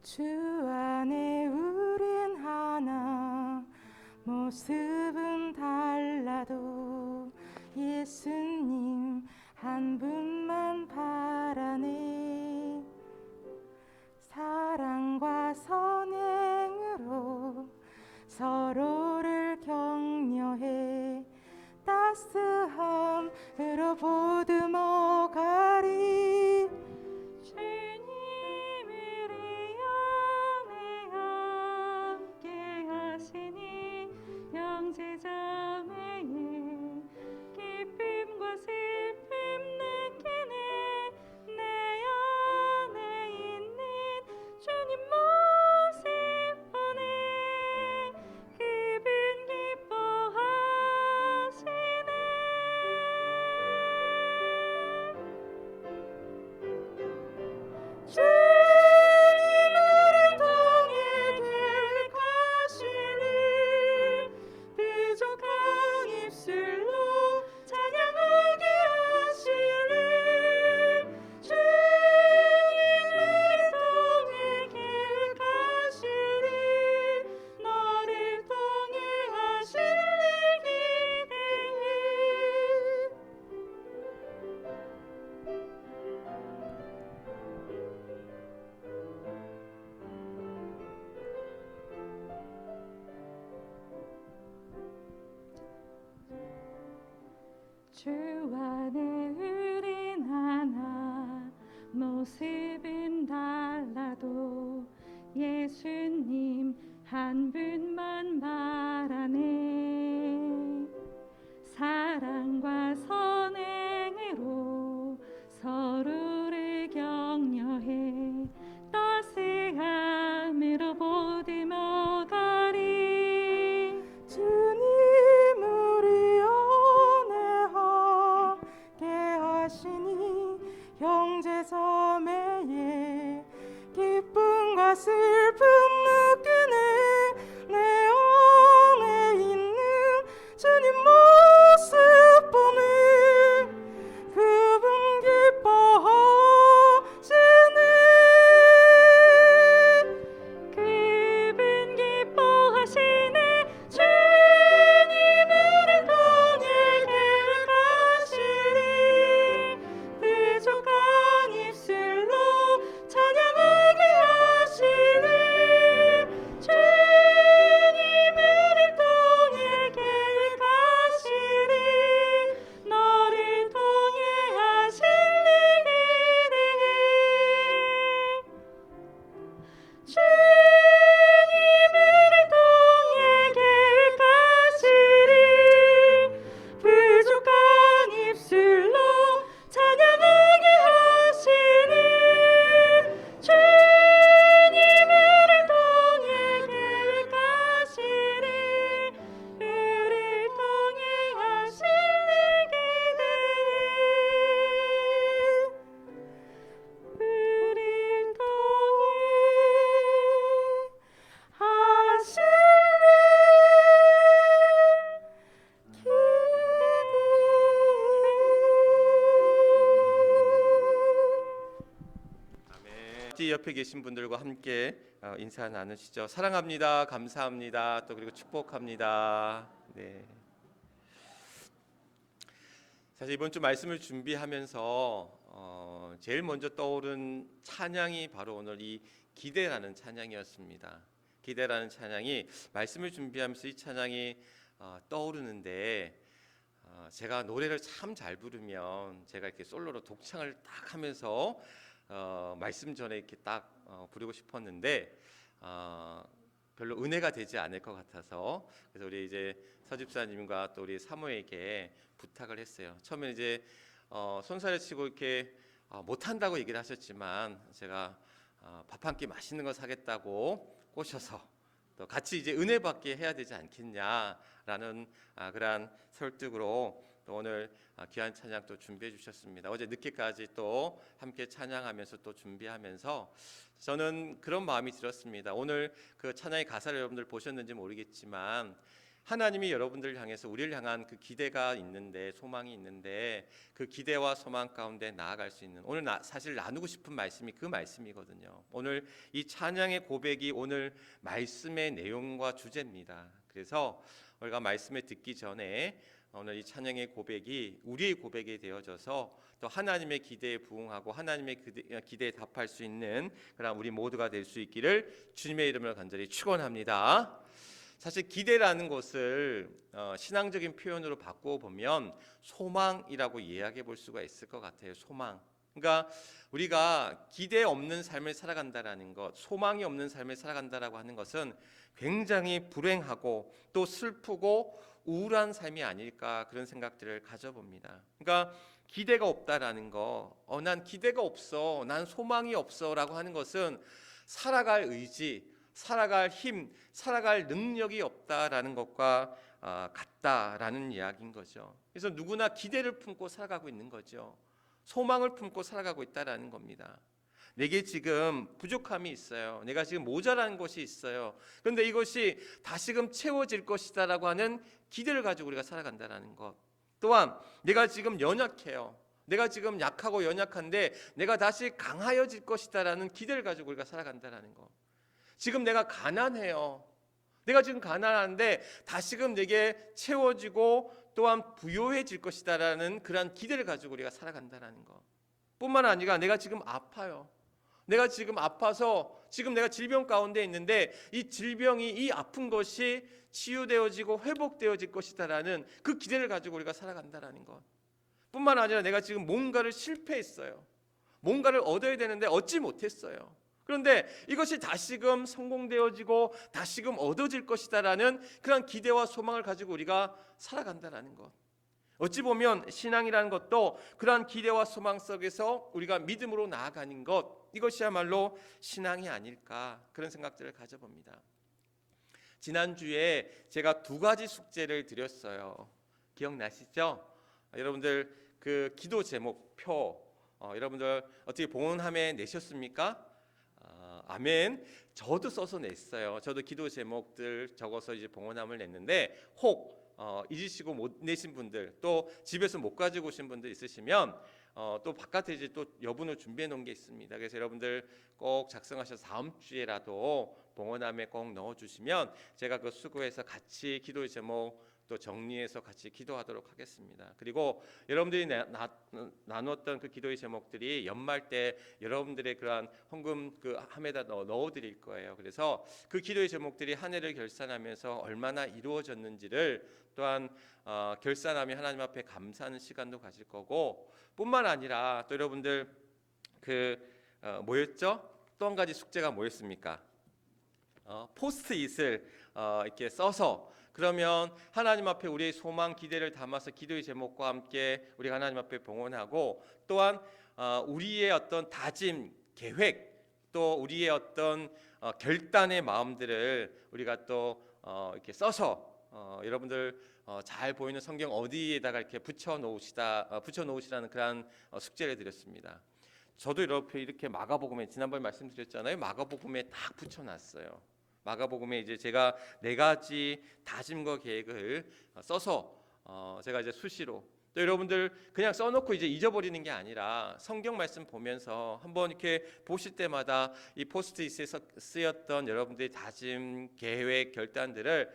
주 안에 우린 하나, 모습은 달라도 예수님 한 분만 바라네. 사랑과 선행으로 서로를 격려해 따스함으로 보듬어가리. 주님을 이 안에 함께 하시니 형제자매의 기쁨과 슬픔 느끼네. 내 안에 있는 주님 모습 보네. 그분 기뻐하시네. 주님 우리 통해 계획하시니 부족한 입술로 찬양하게 하시니. 주님 우리 통해 계획하시니 너를 통해 하실 일 기대해. 주 안에 우린 하나, 모습은 달라도 예수님 한 분만 바라네. 사랑과 선행으로 서로를 격려해 따스함으로 보듬어가리. 주님 우리 안에 함께 하시니 형제자매의 기쁨과 슬픔 느끼네. 내 안에 있는 주님 모습 보네. 그분 기뻐하시네. 그분 기뻐하시네. 주님을 통해 계획하시니 부족한 입술로 찬양하게 하시니. 주님을 통해 계획하시니 너를 통해 하실 일 기대해. 주님을 통해 계획하시리 부족한 입술로 찬양하게 하시니. 주님을 통해 계획하시리 우릴 통해 하실 일 기대해. 우릴 통해 하실 일 아멘. 뒤 옆에 계신 분들과 함께 인사 나누시죠. 사랑합니다. 감사합니다. 또 그리고 축복합니다. 네. 사실 이번 주 말씀을 준비하면서 제일 먼저 떠오른 찬양이 바로 오늘 이 기대라는 찬양이었습니다. 기대라는 찬양이 말씀을 준비하면서 이 찬양이 떠오르는데 제가 노래를 참 잘 부르면 제가 이렇게 솔로로 독창을 딱 하면서 말씀 전에 이렇게 딱 부르고 싶었는데 별로 은혜가 되지 않을 것 같아서 그래서 우리 이제 서집사님과 또 우리 사모에게 부탁을 했어요. 처음에 이제 손살을 치고 이렇게 못한다고 얘기를 하셨지만 제가 밥 한 끼 맛있는 거 사겠다고 꼬셔서 또 같이 이제 은혜 받게 해야 되지 않겠냐라는 그러한 설득으로 또 오늘 귀한 찬양 또 준비해 주셨습니다. 어제 늦게까지 또 함께 찬양하면서 또 준비하면서 저는 그런 마음이 들었습니다. 오늘 그 찬양의 가사를 여러분들 보셨는지 모르겠지만 하나님이 여러분들을 향해서 우리를 향한 그 기대가 있는데, 소망이 있는데, 그 기대와 소망 가운데 나아갈 수 있는, 오늘 사실 나누고 싶은 말씀이 그 말씀이거든요. 오늘 이 찬양의 고백이 오늘 말씀의 내용과 주제입니다. 그래서 우리가 말씀을 듣기 전에 오늘 이 찬양의 고백이 우리의 고백이 되어져서 또 하나님의 기대에 부응하고 하나님의 기대에 답할 수 있는 그런 우리 모두가 될 수 있기를 주님의 이름으로 간절히 축원합니다. 사실 기대라는 것을 신앙적인 표현으로 바꾸어 보면 소망이라고 이야기해 볼 수가 있을 것 같아요. 소망. 그러니까 우리가 기대 없는 삶을 살아간다라는 것, 소망이 없는 삶을 살아간다라고 하는 것은 굉장히 불행하고 또 슬프고 우울한 삶이 아닐까, 그런 생각들을 가져봅니다. 그러니까 기대가 없다라는 거, 난 기대가 없어, 난 소망이 없어라고 하는 것은 살아갈 의지, 살아갈 힘, 살아갈 능력이 없다라는 것과 같다라는 이야기인 거죠. 그래서 누구나 기대를 품고 살아가고 있는 거죠. 소망을 품고 살아가고 있다라는 겁니다. 내게 지금 부족함이 있어요. 내가 지금 모자란 것이 있어요. 그런데 이것이 다시금 채워질 것이다라고 하는 기대를 가지고 우리가 살아간다라는 것. 또한 내가 지금 연약해요. 내가 지금 약하고 연약한데 내가 다시 강하여질 것이다라는 기대를 가지고 우리가 살아간다라는 것. 지금 내가 가난해요. 내가 지금 가난한데 다시금 내게 채워지고 또한 부요해질 것이다라는 그러한 기대를 가지고 우리가 살아간다라는 것. 뿐만 아니라 내가 지금 아파요. 내가 지금 아파서 지금 내가 질병 가운데 있는데 이 질병이, 이 아픈 것이 치유되어지고 회복되어질 것이다라는 그 기대를 가지고 우리가 살아간다라는 것. 뿐만 아니라 내가 지금 뭔가를 실패했어요. 뭔가를 얻어야 되는데 얻지 못했어요. 그런데 이것이 다시금 성공되어지고 다시금 얻어질 것이다라는 그런 기대와 소망을 가지고 우리가 살아간다라는 것. 어찌 보면 신앙이라는 것도 그러한 기대와 소망 속에서 우리가 믿음으로 나아가는 것, 이것이야말로 신앙이 아닐까, 그런 생각들을 가져봅니다. 지난주에 제가 2가지 숙제를 드렸어요. 기억나시죠? 여러분들 그 기도 제목표 여러분들 어떻게 봉헌함에 내셨습니까? 아멘. 저도 써서 냈어요. 저도 기도 제목들 적어서 이제 봉헌함을 냈는데 혹 잊으시고 못 내신 분들, 또 집에서 못 가지고 오신 분들 있으시면 또 바깥에 이제 또 여분을 준비해 놓은 게 있습니다. 그래서 여러분들 꼭 작성하셔서 다음 주에라도 봉헌함에 꼭 넣어 주시면 제가 그 수고해서 같이 기도 제목 또 정리해서 같이 기도하도록 하겠습니다. 그리고 여러분들이 나눴던 그 기도의 제목들이 연말 때 여러분들의 그러한 헌금 그 함에다 넣어 드릴 거예요. 그래서 그 기도의 제목들이 한 해를 결산하면서 얼마나 이루어졌는지를 또한 결산하며 하나님 앞에 감사하는 시간도 가질 거고, 뿐만 아니라 또 여러분들 뭐였죠? 또 한 가지 숙제가 뭐였습니까? 포스트잇을 이렇게 써서, 그러면 하나님 앞에 우리의 소망 기대를 담아서 기도의 제목과 함께 우리가 하나님 앞에 봉헌하고, 또한 우리의 어떤 다짐, 계획, 또 우리의 어떤 결단의 마음들을 우리가 또 이렇게 써서 여러분들 잘 보이는 성경 어디에다가 이렇게 붙여 놓으시라는 그런 숙제를 드렸습니다. 저도 이렇게 마가복음에, 지난번에 말씀드렸잖아요. 마가복음에 딱 붙여놨어요. 마가복음에 이제 제가 4가지 다짐과 계획을 써서 제가 이제 수시로, 또 여러분들 그냥 써놓고 이제 잊어버리는 게 아니라 성경 말씀 보면서 한번 이렇게 보실 때마다 이 포스트잇에 쓰였던 여러분들의 다짐, 계획, 결단들을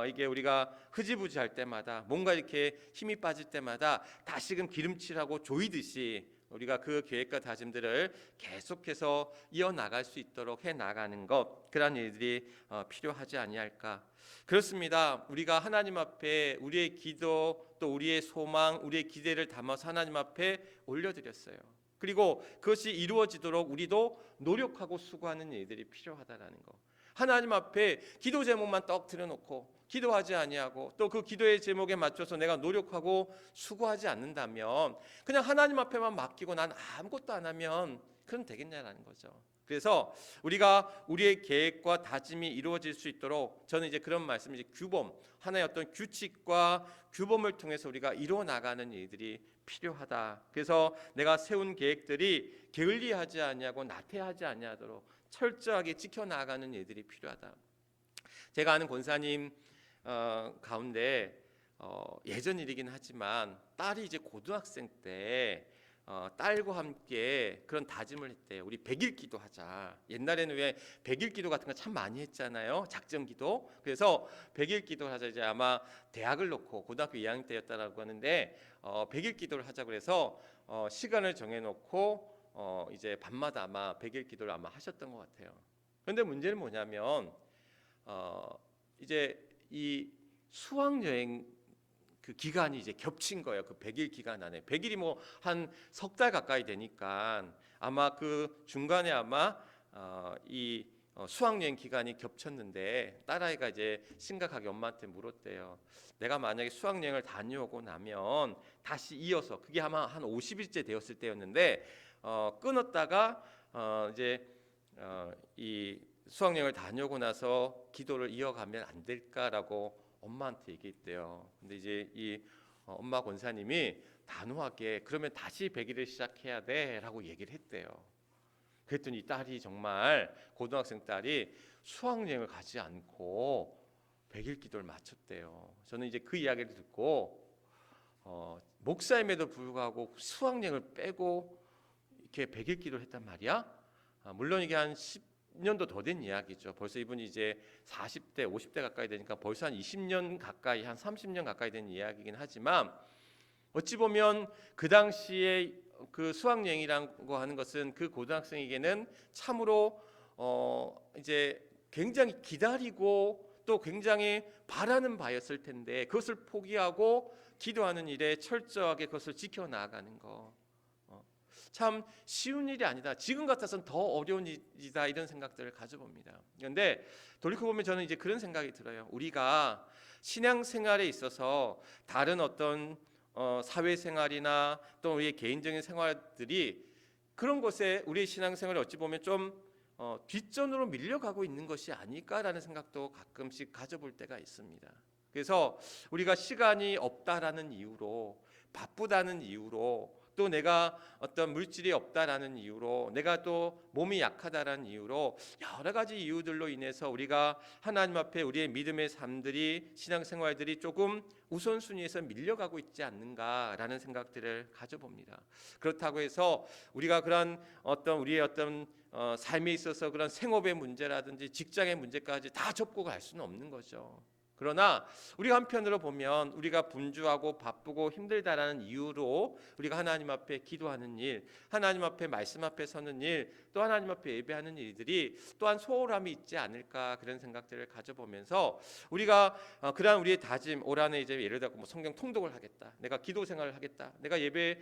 이게 우리가 흐지부지할 때마다, 뭔가 이렇게 힘이 빠질 때마다 다시금 기름칠하고 조이듯이 우리가 그 계획과 다짐들을 계속해서 이어나갈 수 있도록 해나가는 것, 그런 일들이 필요하지 아니할까. 그렇습니다. 우리가 하나님 앞에 우리의 기도, 또 우리의 소망, 우리의 기대를 담아서 하나님 앞에 올려드렸어요. 그리고 그것이 이루어지도록 우리도 노력하고 수고하는 일들이 필요하다라는 것. 하나님 앞에 기도 제목만 떡 들여놓고 기도하지 아니하고, 또 그 기도의 제목에 맞춰서 내가 노력하고 수고하지 않는다면, 그냥 하나님 앞에만 맡기고 난 아무것도 안 하면 그럼 되겠냐라는 거죠. 그래서 우리가 우리의 계획과 다짐이 이루어질 수 있도록 저는 이제 그런 말씀, 이제 규범, 하나의 어떤 규칙과 규범을 통해서 우리가 이루어 나가는 일들이 필요하다. 그래서 내가 세운 계획들이 게을리하지 아니하고 나태하지 아니하도록 철저하게 지켜나가는 일들이 필요하다. 제가 아는 권사님 가운데 예전 일이긴 하지만 딸이 이제 고등학생 때 딸과 함께 그런 다짐을 했대요. 우리 100일 기도하자. 옛날에는 왜 100일 기도 같은 거 참 많이 했잖아요. 작정 기도. 그래서 100일 기도를 하자. 이제 아마 대학을 놓고 고등학교 2학년 때였다라고 하는데 100일 기도를 하자 그래서 시간을 정해놓고 이제 밤마다 아마 100일 기도를 아마 하셨던 것 같아요. 그런데 문제는 뭐냐면 이제 이 수학여행 그 기간이 이제 겹친 거예요. 그 100일 기간 안에 100일이 뭐 한 석 달 가까이 되니까 아마 그 중간에 아마 이 수학여행 기간이 겹쳤는데 딸아이가 이제 심각하게 엄마한테 물었대요. 내가 만약에 수학여행을 다녀오고 나면 다시 이어서 그게 아마 한 50일째 되었을 때였는데 끊었다가 이제 이 수학여행을 다녀오고 나서 기도를 이어가면 안 될까라고 엄마한테 얘기했대요. 근데 이제 이 엄마 권사님이 단호하게 그러면 다시 100일을 시작해야 돼라고 얘기를 했대요. 그랬더니 딸이 정말 고등학생 딸이 수학여행을 가지 않고 100일 기도를 마쳤대요. 저는 이제 그 이야기를 듣고 목사임에도 불구하고 수학여행을 빼고 이렇게 100일 기도를 했단 말이야. 물론 이게 한 10년도 더 된 이야기죠. 벌써 이분이 이제 40대, 50대 가까이 되니까 벌써 한 20년 가까이, 한 30년 가까이 된 이야기이긴 하지만 어찌 보면 그 당시에 그 수학여행이라고 하는 것은 그 고등학생에게는 참으로 이제 굉장히 기다리고 또 굉장히 바라는 바였을 텐데 그것을 포기하고 기도하는 일에 철저하게 그것을 지켜나가는 거. 참 쉬운 일이 아니다. 지금 같아서는 더 어려운 일이다 이런 생각들을 가져봅니다. 그런데 돌이켜 보면 저는 이제 그런 생각이 들어요. 우리가 신앙생활에 있어서 다른 어떤 사회생활이나 또 우리의 개인적인 생활들이 그런 것에 우리의 신앙생활이 어찌 보면 좀 뒷전으로 밀려가고 있는 것이 아닐까라는 생각도 가끔씩 가져볼 때가 있습니다. 그래서 우리가 시간이 없다라는 이유로 바쁘다는 이유로 또 내가 어떤 물질이 없다라는 이유로 내가 또 몸이 약하다라는 이유로 여러 가지 이유들로 인해서 우리가 하나님 앞에 우리의 믿음의 삶들이 신앙생활들이 조금 우선순위에서 밀려가고 있지 않는가라는 생각들을 가져봅니다. 그렇다고 해서 우리가 그런 어떤 우리의 어떤 삶에 있어서 그런 생업의 문제라든지 직장의 문제까지 다 접고 갈 수는 없는 거죠. 그러나 우리가 한편으로 보면 우리가 분주하고 바쁘고 힘들다라는 이유로 우리가 하나님 앞에 기도하는 일, 하나님 앞에 말씀 앞에 서는 일, 또 하나님 앞에 예배하는 일들이 또한 소홀함이 있지 않을까 그런 생각들을 가져보면서 우리가 그러한 우리의 다짐, 올 한해 이제 예를 들어 뭐 성경 통독을 하겠다, 내가 기도 생활을 하겠다, 내가 예배에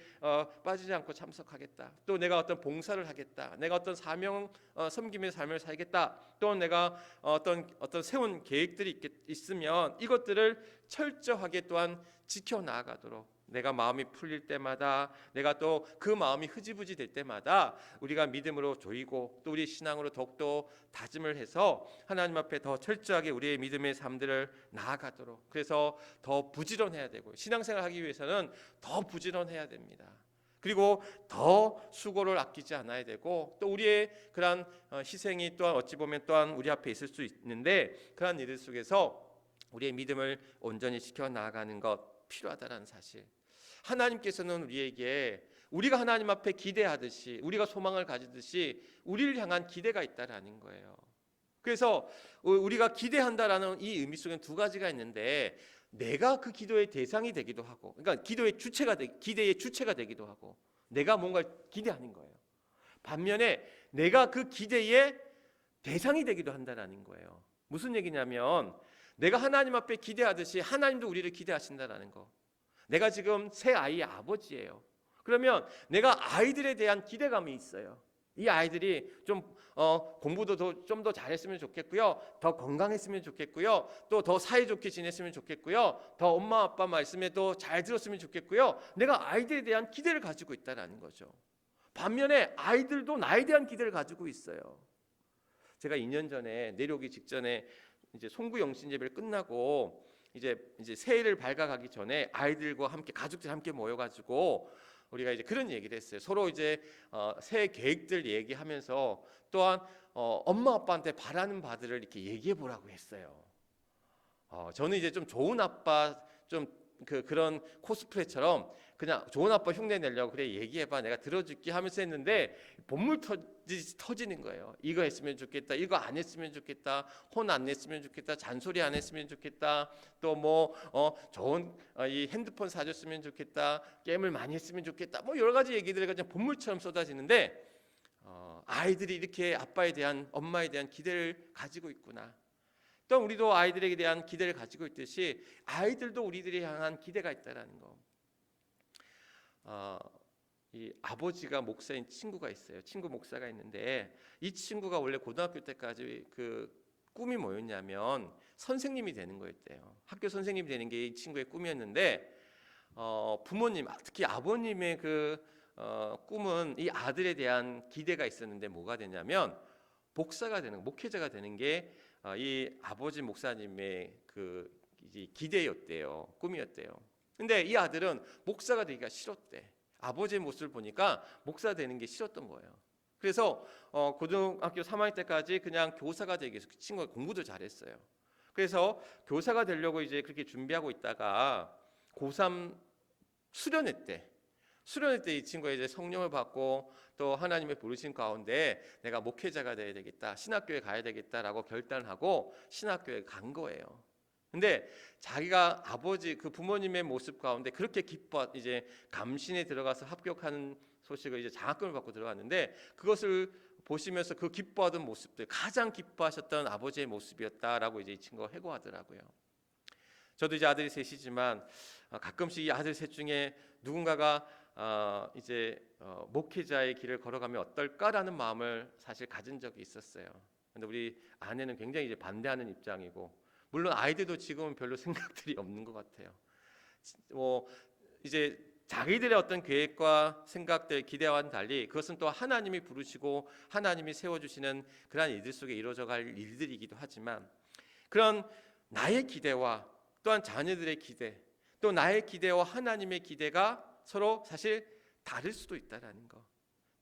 빠지지 않고 참석하겠다, 또 내가 어떤 봉사를 하겠다, 내가 어떤 사명 섬김의 삶을 살겠다, 또 내가 어떤 세운 계획들이 있으면 이것들을 철저하게 또한 지켜나가도록 내가 마음이 풀릴 때마다 내가 또 그 마음이 흐지부지 될 때마다 우리가 믿음으로 조이고 또 우리 신앙으로 더욱더 다짐을 해서 하나님 앞에 더 철저하게 우리의 믿음의 삶들을 나아가도록 그래서 더 부지런해야 되고 신앙생활 하기 위해서는 더 부지런해야 됩니다. 그리고 더 수고를 아끼지 않아야 되고 또 우리의 그러한 희생이 또한 어찌 보면 또한 우리 앞에 있을 수 있는데 그러한 일들 속에서 우리의 믿음을 온전히 지켜나가는 것 필요하다는 사실. 하나님께서는 우리에게 우리가 하나님 앞에 기대하듯이 우리가 소망을 가지듯이 우리를 향한 기대가 있다라는 거예요. 그래서 우리가 기대한다라는 이 의미 속에는 두 가지가 있는데 내가 그 기도의 대상이 되기도 하고 그러니까 기대의 주체가 되기도 하고 내가 뭔가를 기대하는 거예요. 반면에 내가 그 기대의 대상이 되기도 한다라는 거예요. 무슨 얘기냐면 내가 하나님 앞에 기대하듯이 하나님도 우리를 기대하신다라는 거. 내가 지금 새 아이의 아버지예요. 그러면 내가 아이들에 대한 기대감이 있어요. 이 아이들이 좀 공부도 좀 더 잘했으면 좋겠고요. 더 건강했으면 좋겠고요. 또 더 사이좋게 지냈으면 좋겠고요. 더 엄마 아빠 말씀에 더 잘 들었으면 좋겠고요. 내가 아이들에 대한 기대를 가지고 있다라는 거죠. 반면에 아이들도 나에 대한 기대를 가지고 있어요. 제가 2년 전에 내려오기 직전에 이제 송구 영신 예배를 끝나고 이제 새해를 밝아가기 전에 아이들과 함께 가족들 함께 모여가지고 우리가 이제 그런 얘기를 했어요. 서로 이제 새해 계획들 얘기하면서 또한 엄마 아빠한테 바라는 바들을 이렇게 얘기해 보라고 했어요. 저는 이제 좀 좋은 아빠 좀 그런 코스프레처럼 그냥 좋은 아빠 흉내 내려고 그래 얘기해봐 내가 들어줄게 하면서 했는데 본물 터지는 거예요. 이거 했으면 좋겠다, 이거 안 했으면 좋겠다, 혼 안 냈으면 좋겠다, 잔소리 안 했으면 좋겠다, 또 뭐 좋은 이 핸드폰 사줬으면 좋겠다, 게임을 많이 했으면 좋겠다, 뭐 여러 가지 얘기들이 그냥 본물처럼 쏟아지는데 아이들이 이렇게 아빠에 대한 엄마에 대한 기대를 가지고 있구나. 또 우리도 아이들에게 대한 기대를 가지고 있듯이 아이들도 우리들이 향한 기대가 있다라는 거. 이 아버지가 목사인 친구가 있어요. 친구 목사가 있는데 이 친구가 원래 고등학교 때까지 그 꿈이 뭐였냐면 선생님이 되는 거였대요. 학교 선생님이 되는 게 이 친구의 꿈이었는데 부모님, 특히 아버님의 꿈은 이 아들에 대한 기대가 있었는데 뭐가 되냐면 목사가 되는, 목회자가 되는 게 이 아버지 목사님의 이제 기대였대요. 꿈이었대요. 근데 이 아들은 목사가 되기가 싫었대. 아버지의 모습을 보니까 목사 되는 게 싫었던 거예요. 그래서 고등학교 3학년 때까지 그냥 교사가 되기 위해서 그 친구가 공부도 잘했어요. 그래서 교사가 되려고 이제 그렇게 준비하고 있다가 고3 수련회 때 이 친구가 이제 성령을 받고 또 하나님의 부르신 가운데 내가 목회자가 돼야 되겠다, 신학교에 가야 되겠다라고 결단하고 신학교에 간 거예요. 근데 자기가 아버지 그 부모님의 모습 가운데 그렇게 기뻐 이제 감신에 들어가서 합격하는 소식을 이제 장학금을 받고 들어갔는데 그것을 보시면서 그 기뻐하던 모습들, 가장 기뻐하셨던 아버지의 모습이었다라고 이제 이 친구가 회고하더라고요. 저도 이제 아들이 셋이지만 가끔씩 이 아들 셋 중에 누군가가 이제 목회자의 길을 걸어가면 어떨까라는 마음을 사실 가진 적이 있었어요. 근데 우리 아내는 굉장히 이제 반대하는 입장이고, 물론 아이들도 지금은 별로 생각들이 없는 것 같아요. 뭐 이제 자기들의 어떤 계획과 생각들, 기대와는 달리 그것은 또 하나님이 부르시고 하나님이 세워주시는 그러한 일들 속에 이루어져갈 일들이기도 하지만, 그런 나의 기대와 또한 자녀들의 기대, 또 나의 기대와 하나님의 기대가 서로 사실 다를 수도 있다라는 거.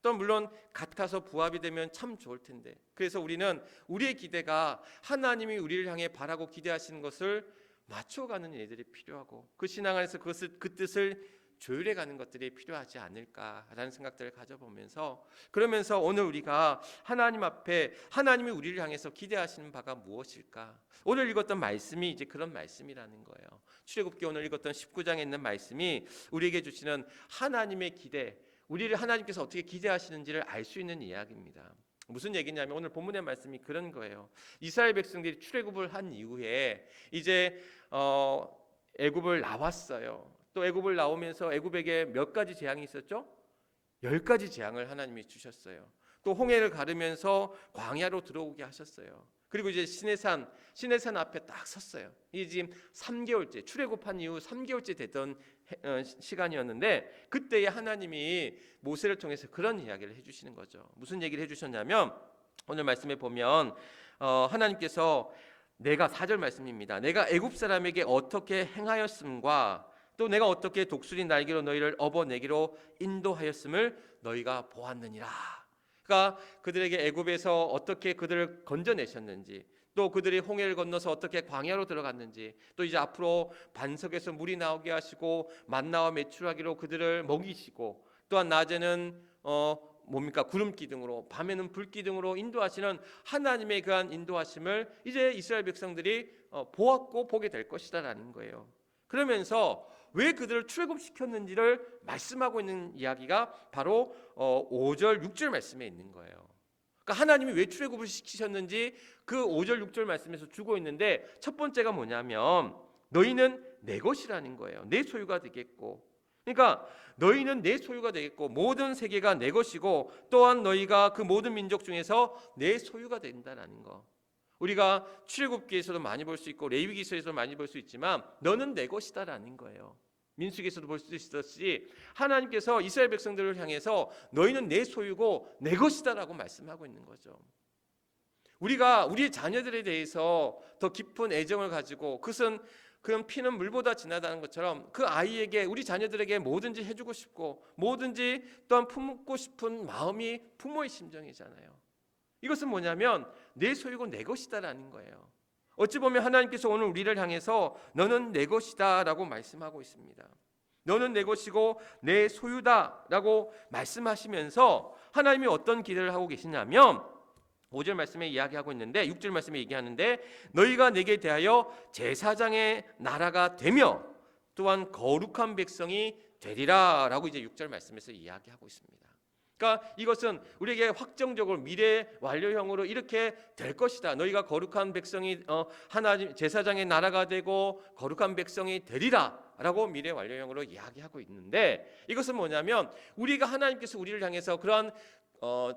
또 물론 같아서 부합이 되면 참 좋을 텐데, 그래서 우리는 우리의 기대가 하나님이 우리를 향해 바라고 기대하시는 것을 맞춰가는 일들이 필요하고, 그 신앙 안에서 그 뜻을 조율해가는 것들이 필요하지 않을까라는 생각들을 가져보면서, 그러면서 오늘 우리가 하나님 앞에 하나님이 우리를 향해서 기대하시는 바가 무엇일까? 오늘 읽었던 말씀이 이제 그런 말씀이라는 거예요. 출애굽기 오늘 읽었던 19장에 있는 말씀이 우리에게 주시는 하나님의 기대, 우리를 하나님께서 어떻게 기대하시는지를 알 수 있는 이야기입니다. 무슨 얘기냐면 오늘 본문의 말씀이 그런 거예요. 이스라엘 백성들이 출애굽을 한 이후에 이제 애굽을 나왔어요. 또 애굽을 나오면서 애굽에게 몇 가지 재앙이 있었죠? 10가지 재앙을 하나님이 주셨어요. 또 홍해를 가르면서 광야로 들어오게 하셨어요. 그리고 이제 시내산 앞에 딱 섰어요. 이게 지금 3개월째, 출애굽한 이후 3개월째 됐던 시간이었는데, 그때에 하나님이 모세를 통해서 그런 이야기를 해주시는 거죠. 무슨 얘기를 해주셨냐면 오늘 말씀에 보면 하나님께서 내가 4절 말씀입니다. 내가 애굽 사람에게 어떻게 행하였음과 또 내가 어떻게 독수리 날개로 너희를 업어내기로 인도하였음을 너희가 보았느니라. 그러니까 그들에게 애굽에서 어떻게 그들을 건져내셨는지, 또 그들이 홍해를 건너서 어떻게 광야로 들어갔는지, 또 이제 앞으로 반석에서 물이 나오게 하시고 만나와 메추라기로 그들을 먹이시고, 또한 낮에는 구름 기둥으로, 밤에는 불 기둥으로 인도하시는 하나님의 그한 인도하심을 이제 이스라엘 백성들이 보았고 보게 될 것이다라는 거예요. 그러면서 왜 그들을 출애굽시켰는지를 말씀하고 있는 이야기가 바로 5절 6절 말씀에 있는 거예요. 그러니까 하나님이 왜 출애굽을 시키셨는지 그 5절 6절 말씀에서 주고 있는데, 첫 번째가 뭐냐면 너희는 내 것이라는 거예요. 내 소유가 되겠고, 그러니까 너희는 내 소유가 되겠고 모든 세계가 내 것이고, 또한 너희가 그 모든 민족 중에서 내 소유가 된다는 거. 우리가 출애굽기에서도 많이 볼 수 있고 레위기서에서도 많이 볼 수 있지만 너는 내 것이다라는 거예요. 민수기에서도 볼 수 있었지, 하나님께서 이스라엘 백성들을 향해서 너희는 내 소유고 내 것이다라고 말씀하고 있는 거죠. 우리가 우리의 자녀들에 대해서 더 깊은 애정을 가지고, 그것은 그런 피는 물보다 진하다는 것처럼 그 아이에게, 우리 자녀들에게 뭐든지 해주고 싶고 뭐든지 또한 품고 싶은 마음이 부모의 심정이잖아요. 이것은 뭐냐면 내 소유고 내 것이다라는 거예요. 어찌 보면 하나님께서 오늘 우리를 향해서 너는 내 것이다 라고 말씀하고 있습니다. 너는 내 것이고 내 소유다 라고 말씀하시면서 하나님이 어떤 기대를 하고 계시냐면 5절 말씀에 이야기하고 있는데 6절 말씀에 얘기하는데 너희가 내게 대하여 제사장의 나라가 되며 또한 거룩한 백성이 되리라 라고 이제 6절 말씀에서 이야기하고 있습니다. 그러니까 이것은 우리에게 확정적으로 미래 완료형으로 이렇게 될 것이다. 너희가 거룩한 백성이 하나님 제사장의 나라가 되고 거룩한 백성이 되리라 라고 미래 완료형으로 이야기하고 있는데 이것은 뭐냐면 우리가 하나님께서 우리를 향해서 그러한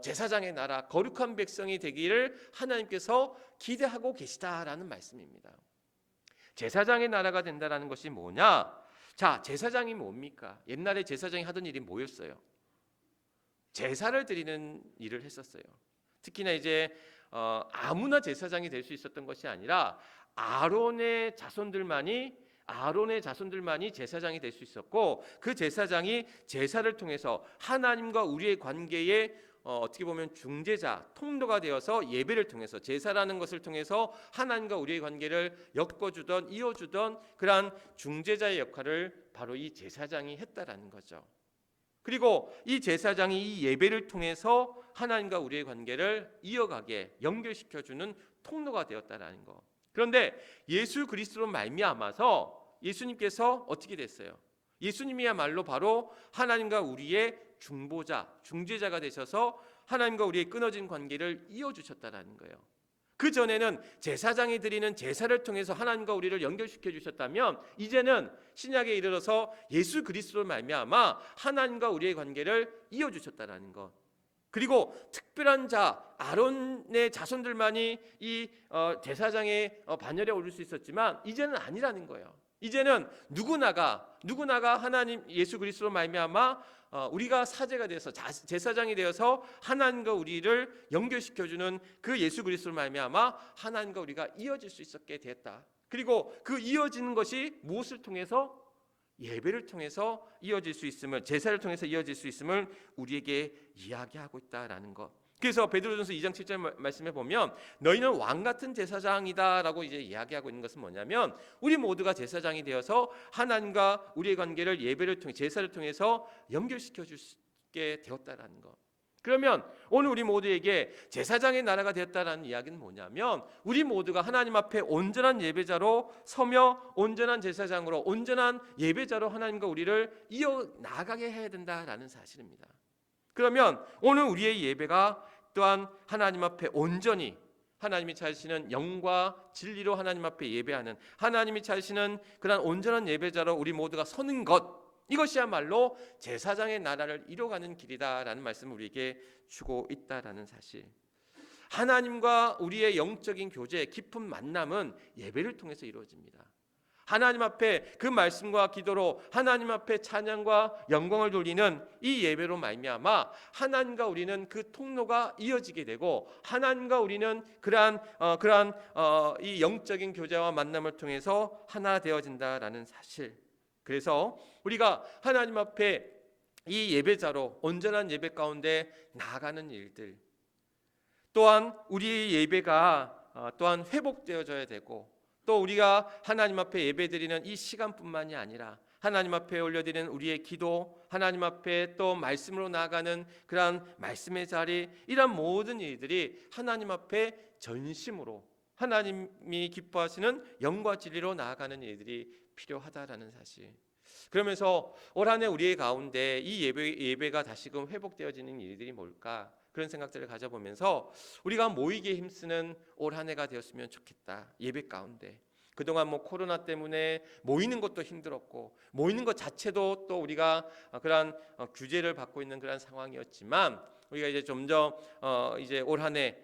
제사장의 나라 거룩한 백성이 되기를 하나님께서 기대하고 계시다라는 말씀입니다. 제사장의 나라가 된다라는 것이 뭐냐? 자, 제사장이 뭡니까? 옛날에 제사장이 하던 일이 뭐였어요? 제사를 드리는 일을 했었어요. 특히나 이제 아무나 제사장이 될 수 있었던 것이 아니라 아론의 자손들만이 제사장이 될 수 있었고 그 제사장이 제사를 통해서 하나님과 우리의 관계에 어떻게 보면 중재자, 통로가 되어서 예배를 통해서 제사라는 것을 통해서 하나님과 우리의 관계를 엮어주던 이어주던 그러한 중재자의 역할을 바로 이 제사장이 했다라는 거죠. 그리고 이 제사장이 이 예배를 통해서 하나님과 우리의 관계를 이어가게 연결시켜주는 통로가 되었다라는 거. 그런데 예수 그리스도로 말미암아서 예수님께서 어떻게 됐어요? 예수님이야말로 바로 하나님과 우리의 중보자, 중재자가 되셔서 하나님과 우리의 끊어진 관계를 이어주셨다라는 거예요. 그 전에는 제사장이 드리는 제사를 통해서 하나님과 우리를 연결시켜 주셨다면 이제는 신약에 이르러서 예수 그리스도로 말미암아 하나님과 우리의 관계를 이어주셨다라는 것. 그리고 특별한 자 아론의 자손들만이 이 제사장의 반열에 오를 수 있었지만 이제는 아니라는 거예요. 이제는 누구나가 하나님 예수 그리스도로 말미암아 우리가 사제가 되어서 제사장이 되어서 하나님과 우리를 연결시켜주는 그 예수 그리스도로 말미암아 하나님과 우리가 이어질 수 있었게 되었다. 그리고 그 이어지는 것이 무엇을 통해서? 예배를 통해서 이어질 수 있음을, 제사를 통해서 이어질 수 있음을 우리에게 이야기하고 있다라는 것. 그래서 베드로전서 2장 7절 말씀에 보면 너희는 왕 같은 제사장이다라고 이제 이야기하고 있는 것은 뭐냐면 우리 모두가 제사장이 되어서 하나님과 우리의 관계를 예배를 통해 제사를 통해서 연결시켜 주게 되었다라는 것. 그러면 오늘 우리 모두에게 제사장의 나라가 되었다라는 이야기는 뭐냐면 우리 모두가 하나님 앞에 온전한 예배자로 서며 온전한 제사장으로 온전한 예배자로 하나님과 우리를 이어 나가게 해야 된다라는 사실입니다. 그러면 오늘 우리의 예배가 또한 하나님 앞에 온전히 하나님이 찾으시는 영과 진리로 하나님 앞에 예배하는 하나님이 찾으시는 그런 온전한 예배자로 우리 모두가 서는 것, 이것이야말로 제사장의 나라를 이뤄가는 길이다라는 말씀을 우리에게 주고 있다라는 사실. 하나님과 우리의 영적인 교제, 깊은 만남은 예배를 통해서 이루어집니다. 하나님 앞에 그 말씀과 기도로 하나님 앞에 찬양과 영광을 돌리는 이 예배로 말미암아 하나님과 우리는 그 통로가 이어지게 되고 하나님과 우리는 그러한 이 영적인 교제와 만남을 통해서 하나 되어진다라는 사실. 그래서 우리가 하나님 앞에 이 예배자로 온전한 예배 가운데 나아가는 일들, 또한 우리의 예배가 또한 회복되어져야 되고 또 우리가 하나님 앞에 예배드리는 이 시간뿐만이 아니라 하나님 앞에 올려드리는 우리의 기도, 하나님 앞에 또 말씀으로 나아가는 그러한 말씀의 자리, 이런 모든 일들이 하나님 앞에 전심으로 하나님이 기뻐하시는 영과 진리로 나아가는 일들이 필요하다라는 사실. 그러면서 올 한 해 우리의 가운데 이 예배가 다시금 회복되어지는 일들이 뭘까? 그런 생각들을 가져보면서 우리가 모이기에 힘쓰는 올 한 해가 되었으면 좋겠다. 예배 가운데 그동안 코로나 때문에 모이는 것도 힘들었고 모이는 것 자체도 또 우리가 그러한 규제를 받고 있는 그런 상황이었지만 우리가 이제 점점 이제 올 한 해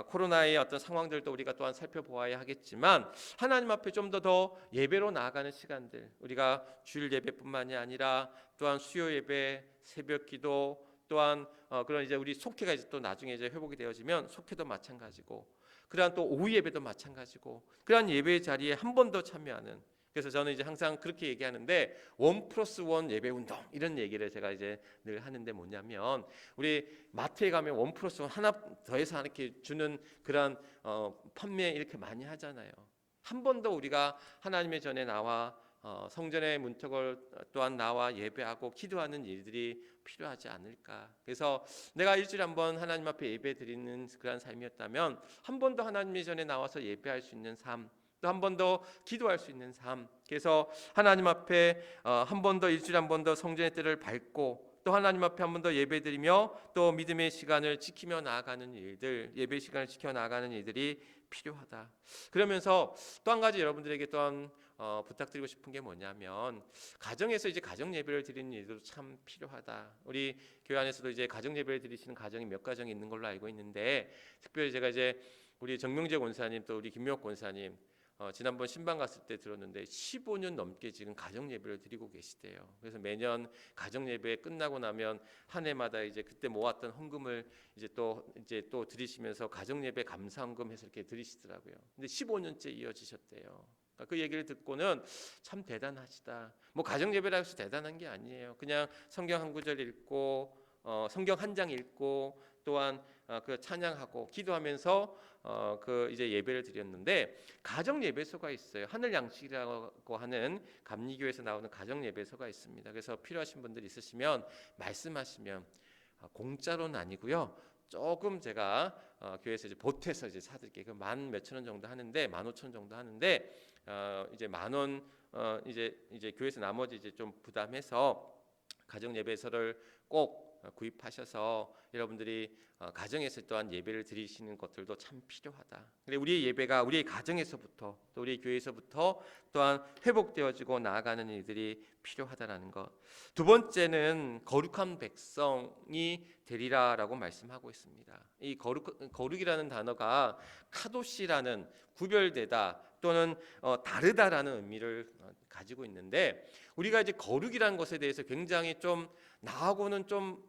코로나의 어떤 상황들도 우리가 또한 살펴보아야 하겠지만 하나님 앞에 좀 더 예배로 나아가는 시간들, 우리가 주일 예배뿐만이 아니라 또한 수요 예배, 새벽 기도, 또한 그런 이제 우리 속회가 이제 또 나중에 이제 회복이 되어지면 속회도 마찬가지고, 그러한 또 오후 예배도 마찬가지고, 그러한 예배의 자리에 한 번 더 참여하는 그래서 저는 이제 항상 그렇게 얘기하는데 1+1 예배 운동 이런 얘기를 제가 이제 늘 하는데 뭐냐면 우리 마트에 가면 1+1 하나 더해서 이렇게 주는 그런 판매 이렇게 많이 하잖아요. 한 번 더 우리가 하나님의 전에 나와 성전의 문턱을 또한 나와 예배하고 기도하는 일들이 필요하지 않을까. 그래서 내가 일주일에 한 번 하나님 앞에 예배 드리는 그런 삶이었다면 한 번 더 하나님의 전에 나와서 예배할 수 있는 삶, 또 한 번 더 기도할 수 있는 삶. 그래서 하나님 앞에 한 번 더 일주일에 한 번 더 성전의 때를 밟고 또 하나님 앞에 한 번 더 예배드리며 또 믿음의 시간을 지키며 나아가는 일들, 예배 시간을 지켜 나아가는 일들이 필요하다. 그러면서 또 한 가지 여러분들에게 또한 부탁드리고 싶은 게 뭐냐면 가정에서 이제 가정 예배를 드리는 일도 참 필요하다. 우리 교회 안에서도 이제 가정 예배를 드리시는 가정이 몇 가정이 있는 걸로 알고 있는데 특별히 제가 이제 우리 정명재 권사님 또 우리 김명옥 권사님 지난번 신방 갔을 때 들었는데 15년 넘게 지금 가정 예배를 드리고 계시대요. 그래서 매년 가정 예배 끝나고 나면 한 해마다 이제 그때 모았던 헌금을 이제 또 드리시면서 가정 예배 감사 헌금 해서 이렇게 드리시더라고요. 근데 15년째 이어지셨대요. 그 얘기를 듣고는 참 대단하시다. 뭐 가정 예배라 해서 대단한 게 아니에요. 그냥 성경 한 구절 읽고 성경 한 장 읽고 또한 그 찬양하고 기도하면서 그 이제 예배를 드렸는데 가정 예배소가 있어요. 하늘 양식이라고 하는 감리교에서 나오는 가정 예배소가 있습니다. 그래서 필요하신 분들 있으시면 말씀하시면 공짜로는 아니고요. 조금 제가 교회에서 이제 보태서 이제 사드릴게요. 그 만 몇천 원 정도 하는데 15,000원 정도 하는데 이제 10,000원 이제 교회에서 나머지 이제 좀 부담해서 가정 예배소를 꼭 구입하셔서 여러분들이 가정에서 또한 예배를 드리시는 것들도 참 필요하다. 근데 우리의 예배가 우리의 가정에서부터 또 우리 교회에서부터 또한 회복되어지고 나아가는 일들이 필요하다라는 것. 두 번째는 거룩한 백성이 되리라라고 말씀하고 있습니다. 이 거룩이라는 단어가 카도시라는 구별되다 또는 다르다라는 의미를 가지고 있는데 우리가 이제 거룩이라는 것에 대해서 굉장히 좀 나하고는 좀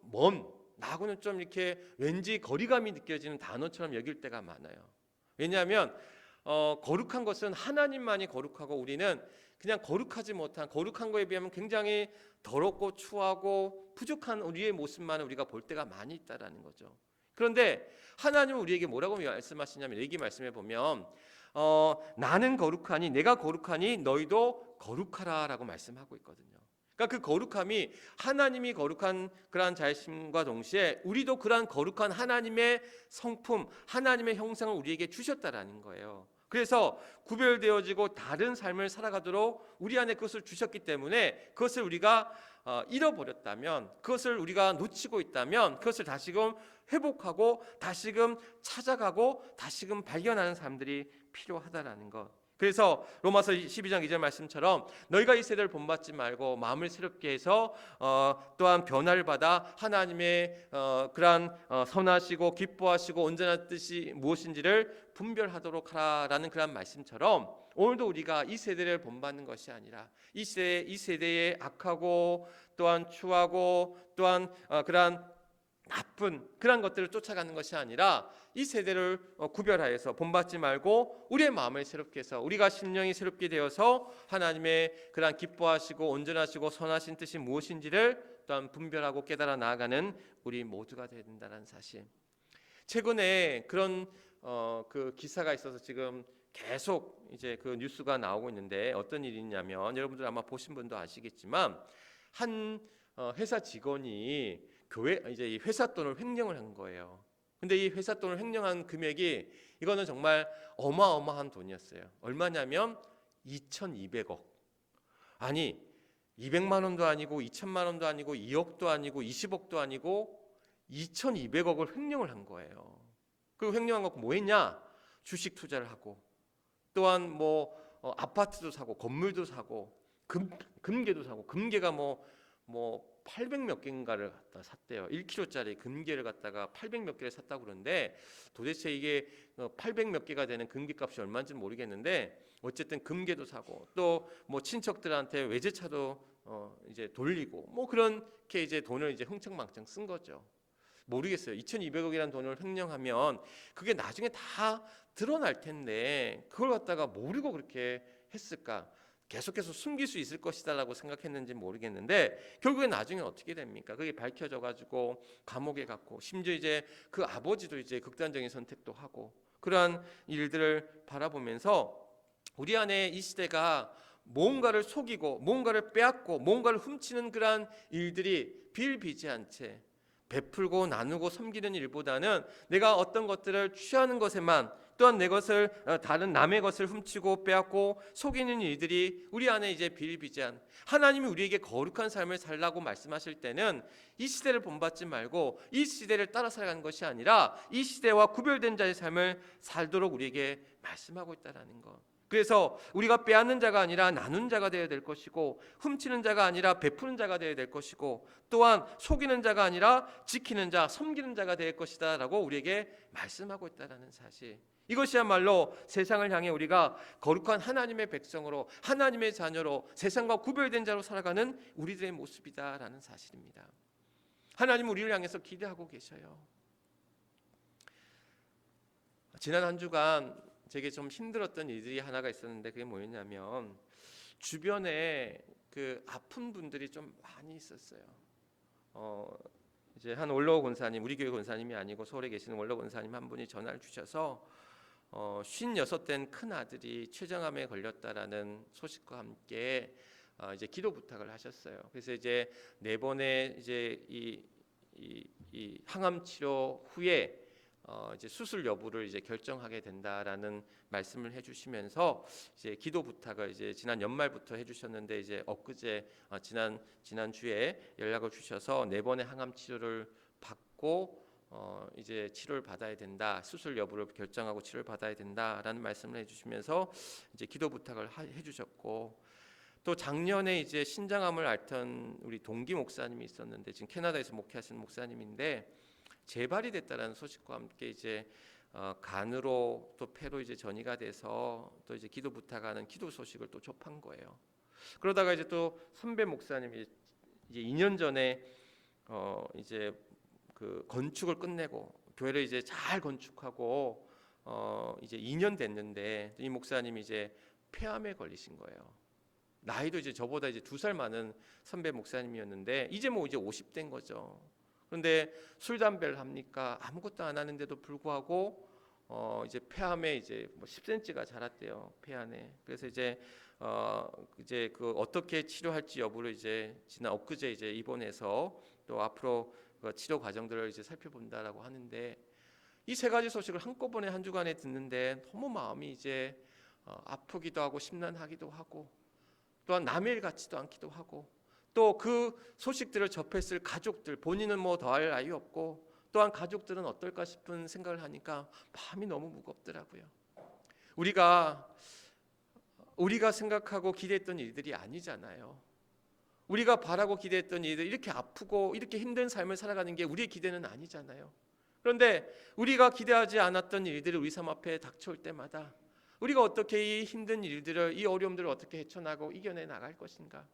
나하고는 좀 이렇게 왠지 거리감이 느껴지는 단어처럼 여길 때가 많아요. 왜냐하면 거룩한 것은 하나님만이 거룩하고 우리는 그냥 거룩하지 못한 거룩한 거에 비하면 굉장히 더럽고 추하고 부족한 우리의 모습만을 우리가 볼 때가 많이 있다라는 거죠. 그런데 하나님은 우리에게 뭐라고 말씀하시냐면 여기 말씀해 보면 나는 거룩하니 내가 거룩하니 너희도 거룩하라라고 말씀하고 있거든요. 그러니까 그 거룩함이 하나님이 거룩한 그러한 자신과 동시에 우리도 그러한 거룩한 하나님의 성품, 하나님의 형상을 우리에게 주셨다라는 거예요. 그래서 구별되어지고 다른 삶을 살아가도록 우리 안에 그것을 주셨기 때문에 그것을 우리가 잃어버렸다면, 그것을 우리가 놓치고 있다면 그것을 다시금 회복하고 다시금 찾아가고 다시금 발견하는 사람들이 필요하다라는 것. 그래서 로마서 12장 2절 말씀처럼 너희가 이 세대를 본받지 말고 마음을 새롭게 해서 또한 변화를 받아 하나님의 그러한 선하시고 기뻐하시고 온전한 뜻이 무엇인지를 분별하도록 하라라는 그런 말씀처럼 오늘도 우리가 이 세대를 본받는 것이 아니라 이 세대의 악하고 또한 추하고 또한 그러한 나쁜 그런 것들을 쫓아가는 것이 아니라 이 세대를 구별하여서 본받지 말고 우리의 마음을 새롭게 해서 우리가 심령이 새롭게 되어서 하나님의 그러한 기뻐하시고 온전하시고 선하신 뜻이 무엇인지를 또한 분별하고 깨달아 나아가는 우리 모두가 되어야 된다는 사실. 최근에 그런 그 기사가 있어서 지금 계속 이제 그 뉴스가 나오고 있는데 어떤 일이냐면 여러분들 아마 보신 분도 아시겠지만 한 회사 직원이 교회 이제 이 회사 돈을 횡령을 한 거예요. 근데 이 회사 돈을 횡령한 금액이 이거는 정말 어마어마한 돈이었어요. 얼마냐면 2,200억. 아니 200만 원도 아니고 2천만 원도 아니고 2억도 아니고 20억도 아니고 2,200억을 횡령을 한 거예요. 그 횡령한 거 뭐 했냐? 주식 투자를 하고 또한 뭐 아파트도 사고 건물도 사고 금괴도 사고 금괴가 뭐 800 몇 개인가를 갖다 샀대요. 1kg짜리 금괴를 갖다가 800 몇 개를 샀다고 그러는데 도대체 이게 800 몇 개가 되는 금괴값이 얼마인지 모르겠는데 어쨌든 금괴도 사고 또 뭐 친척들한테 외제차도 이제 돌리고 뭐 그렇게 이제 돈을 이제 흥청망청 쓴 거죠. 모르겠어요. 2,200억이라는 돈을 횡령하면 그게 나중에 다 드러날 텐데 그걸 갖다가 모르고 그렇게 했을까? 계속해서 숨길 수 있을 것이다라고 생각했는지 모르겠는데 결국에 나중에 어떻게 됩니까? 그게 밝혀져 가지고 감옥에 갔고 심지어 이제 그 아버지도 이제 극단적인 선택도 하고 그러한 일들을 바라보면서 우리 안에 이 시대가 뭔가를 속이고 뭔가를 빼앗고 뭔가를 훔치는 그러한 일들이 비일비재한 채 베풀고 나누고 섬기는 일보다는 내가 어떤 것들을 취하는 것에만 또한 내 것을 다른 남의 것을 훔치고 빼앗고 속이는 일들이 우리 안에 이제 비일비재한 하나님이 우리에게 거룩한 삶을 살라고 말씀하실 때는 이 시대를 본받지 말고 이 시대를 따라 살아가는 것이 아니라 이 시대와 구별된 자의 삶을 살도록 우리에게 말씀하고 있다는 것. 그래서 우리가 빼앗는 자가 아니라 나눈 자가 되어야 될 것이고 훔치는 자가 아니라 베푸는 자가 되어야 될 것이고 또한 속이는 자가 아니라 지키는 자, 섬기는 자가 될 것이다 라고 우리에게 말씀하고 있다는 사실. 이것이야말로 세상을 향해 우리가 거룩한 하나님의 백성으로 하나님의 자녀로 세상과 구별된 자로 살아가는 우리들의 모습이다라는 사실입니다. 하나님은 우리를 향해서 기대하고 계셔요. 지난 한 주간 제게 좀 힘들었던 일들이 하나가 있었는데 그게 뭐였냐면 주변에 그 아픈 분들이 좀 많이 있었어요. 이제 한 원로 권사님, 우리 교회 권사님이 아니고 서울에 계시는 원로 권사님 한 분이 전화를 주셔서 56된 큰 아들이 췌장암에 걸렸다라는 소식과 함께 이제 기도 부탁을 하셨어요. 그래서 이제 4번의 이제 이 항암 치료 후에 이제 수술 여부를 이제 결정하게 된다라는 말씀을 해주시면서 이제 기도 부탁을 이제 지난 연말부터 해주셨는데 이제 엊그제 지난 주에 연락을 주셔서 4번의 항암 치료를 받고 이제 치료를 받아야 된다, 수술 여부를 결정하고 치료를 받아야 된다라는 말씀을 해주시면서 이제 기도 부탁을 해주셨고 또 작년에 이제 신장암을 앓던 우리 동기 목사님이 있었는데 지금 캐나다에서 목회하시는 목사님인데 재발이 됐다라는 소식과 함께 이제 간으로 또 폐로 이제 전이가 돼서 또 이제 기도 부탁하는 기도 소식을 또 접한 거예요. 그러다가 이제 또 선배 목사님이 이제 2년 전에 이제 그 건축을 끝내고 교회를 이제 잘 건축하고 이제 2년 됐는데 이 목사님이 이제 폐암에 걸리신 거예요. 나이도 이제 저보다 이제 2살 많은 선배 목사님이었는데 이제 뭐 이제 50대인 거죠. 그런데 술 담배를 합니까? 아무것도 안 하는데도 불구하고 이제 폐암에 이제 뭐 10cm가 자랐대요, 폐 안에. 그래서 이제 그 어떻게 치료할지 여부를 이제 지난 엊그제 이제 입원해서 또 앞으로 그 치료 과정들을 이제 살펴본다라고 하는데 이 3가지 소식을 한꺼번에 한 주간에 듣는데 너무 마음이 이제 아프기도 하고 심란하기도 하고 또한 남의 일 같지도 않기도 하고 또 그 소식들을 접했을 가족들 본인은 뭐 더할 나위 없고 또한 가족들은 어떨까 싶은 생각을 하니까 마음이 너무 무겁더라고요. 우리가 생각하고 기대했던 일들이 아니잖아요. 우리가 바라고 기대했던 일들 이렇게 아프고 이렇게 힘든 삶을 살아가는 게 우리의 기대는 아니잖아요. 그런데 우리가 기대하지 않았던 일들이 우리 삶 앞에 닥쳐올 때마다 우리가 어떻게 이 힘든 일들을 이 어려움들을 어떻게 헤쳐나가고 이겨내 나갈 것인가.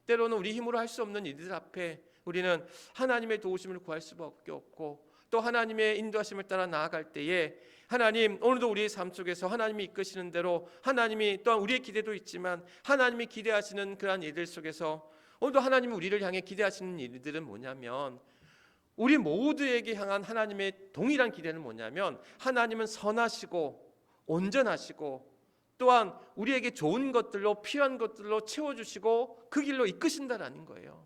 때로는 우리 힘으로 할 수 없는 일들 앞에 우리는 하나님의 도우심을 구할 수밖에 없고 또 하나님의 인도하심을 따라 나아갈 때에 하나님 오늘도 우리의 삶 속에서 하나님이 이끄시는 대로 하나님이 또한 우리의 기대도 있지만 하나님이 기대하시는 그러한 일들 속에서 오늘도 하나님이 우리를 향해 기대하시는 일들은 뭐냐면 우리 모두에게 향한 하나님의 동일한 기대는 뭐냐면 하나님은 선하시고 온전하시고 또한 우리에게 좋은 것들로 필요한 것들로 채워주시고 그 길로 이끄신다라는 거예요.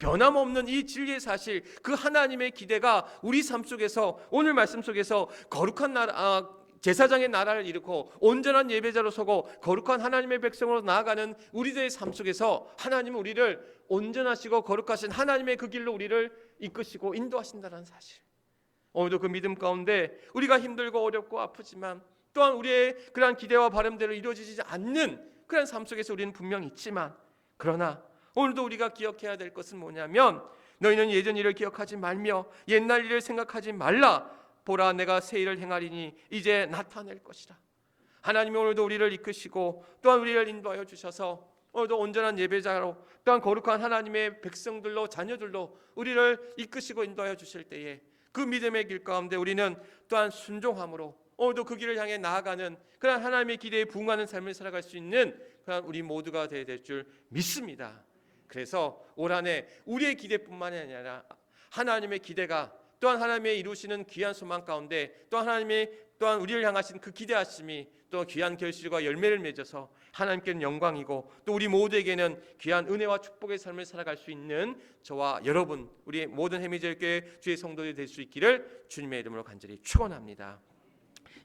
변함없는 이 진리의 사실 그 하나님의 기대가 우리 삶 속에서 오늘 말씀 속에서 거룩한 나라 제사장의 나라를 이루고 온전한 예배자로 서고 거룩한 하나님의 백성으로 나아가는 우리들의 삶 속에서 하나님은 우리를 온전하시고 거룩하신 하나님의 그 길로 우리를 이끄시고 인도하신다는 사실. 오늘도 그 믿음 가운데 우리가 힘들고 어렵고 아프지만 또한 우리의 그러한 기대와 바람대로 이루어지지 않는 그런 삶 속에서 우리는 분명히 있지만 그러나 오늘도 우리가 기억해야 될 것은 뭐냐면 너희는 예전 일을 기억하지 말며 옛날 일을 생각하지 말라. 보라 내가 새 일을 행하리니 이제 나타낼 것이라. 하나님이 오늘도 우리를 이끄시고 또한 우리를 인도하여 주셔서 오늘도 온전한 예배자로 또한 거룩한 하나님의 백성들로 자녀들로 우리를 이끄시고 인도하여 주실 때에 그 믿음의 길 가운데 우리는 또한 순종함으로 오늘도 그 길을 향해 나아가는 그런 하나님의 기대에 부응하는 삶을 살아갈 수 있는 그런 우리 모두가 되어야 될 줄 믿습니다. 그래서 올 한 해 우리의 기대뿐만이 아니라 하나님의 기대가 또한 하나님의 이루시는 귀한 소망 가운데 또한 우리를 향하신 그 기대하심이 또 귀한 결실과 열매를 맺어서 하나님께는 영광이고 또 우리 모두에게는 귀한 은혜와 축복의 삶을 살아갈 수 있는 저와 여러분 우리 모든 해미절교회 주의 성도들이 될 수 있기를 주님의 이름으로 간절히 축원합니다.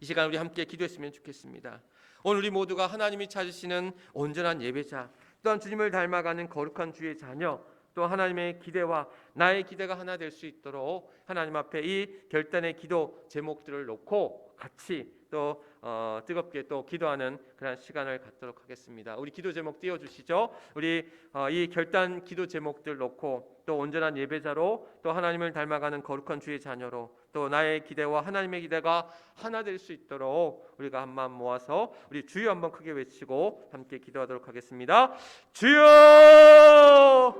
이 시간 우리 함께 기도했으면 좋겠습니다. 오늘 우리 모두가 하나님이 찾으시는 온전한 예배자, 또한 주님을 닮아가는 거룩한 주의 자녀, 또 하나님의 기대와 나의 기대가 하나 될 수 있도록 하나님 앞에 이 결단의 기도 제목들을 놓고 같이 또 뜨겁게 또 기도하는 그런 시간을 갖도록 하겠습니다. 우리 기도 제목 띄워주시죠. 우리 이 결단 기도 제목들 놓고 또 온전한 예배자로 또 하나님을 닮아가는 거룩한 주의 자녀로 또 나의 기대와 하나님의 기대가 하나 될 수 있도록 우리가 한 마음 모아서 우리 주여 한번 크게 외치고 함께 기도하도록 하겠습니다. 주여!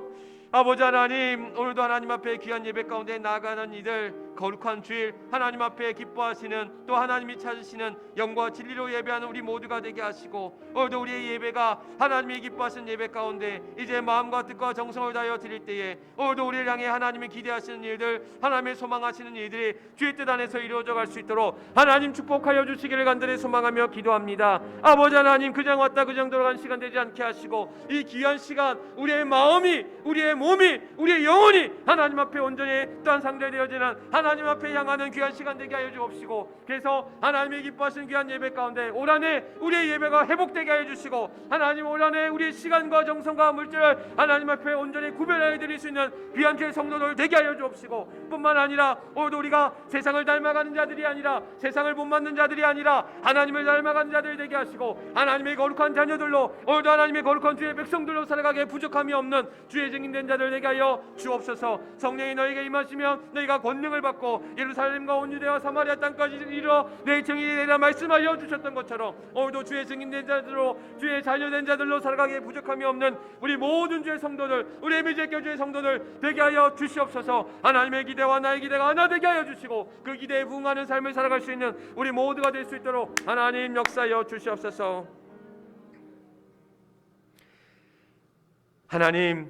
아버지 하나님, 오늘도 하나님 앞에 귀한 예배 가운데 나아가는 이들 거룩한 주일 하나님 앞에 기뻐하시는 또 하나님이 찾으시는 영과 진리로 예배하는 우리 모두가 되게 하시고 오늘도 우리의 예배가 하나님이 기뻐하시는 예배 가운데 이제 마음과 뜻과 정성을 다하여 드릴 때에 오늘도 우리를 향해 하나님이 기대하시는 일들 하나님의 소망하시는 일들이 주의 뜻 안에서 이루어져 갈 수 있도록 하나님 축복하여 주시기를 간절히 소망하며 기도합니다. 아버지 하나님, 그냥 왔다 그냥 돌아간 시간 되지 않게 하시고 이 귀한 시간 우리의 마음이 우리의 몸이 우리의 영혼이 하나님 앞에 온전히 또한 상대되어지는 하나님 앞에 향하는 귀한 시간 되게 하여 주옵시고 그래서 하나님이 기뻐하시는 귀한 예배 가운데 올 한 해 우리의 예배가 회복되게 하여 주시고 하나님 올 한 해 우리의 시간과 정성과 물질을 하나님 앞에 온전히 구별하여 드릴 수 있는 귀한 주의 성도들 되게 하여 주옵시고 뿐만 아니라 오늘도 우리가 세상을 닮아가는 자들이 아니라 세상을 본받는 자들이 아니라 하나님을 닮아가는 자들이 되게 하시고 하나님의 거룩한 자녀들로 오늘도 하나님의 거룩한 주의 백성들로 살아가게 부족함이 없는 주의 증인된 자들 되게 하여 주옵소서. 성령이 너에게 임하시면 너희가 권능을 받고 예루살렘과 온 유대와 사마리아 땅까지 이르러 내 증인이 되라 말씀하여 주셨던 것처럼 오늘도 주의 증인된 자들로 주의 자녀된 자들로 살아가기에 부족함이 없는 우리 모든 주의 성도들 우리 해미제교 주의 성도들 되게 하여 주시옵소서. 하나님의 기대와 나의 기대가 하나 되게 하여 주시고 그 기대에 부응하는 삶을 살아갈 수 있는 우리 모두가 될 수 있도록 하나님 역사하여 주시옵소서. 하나님,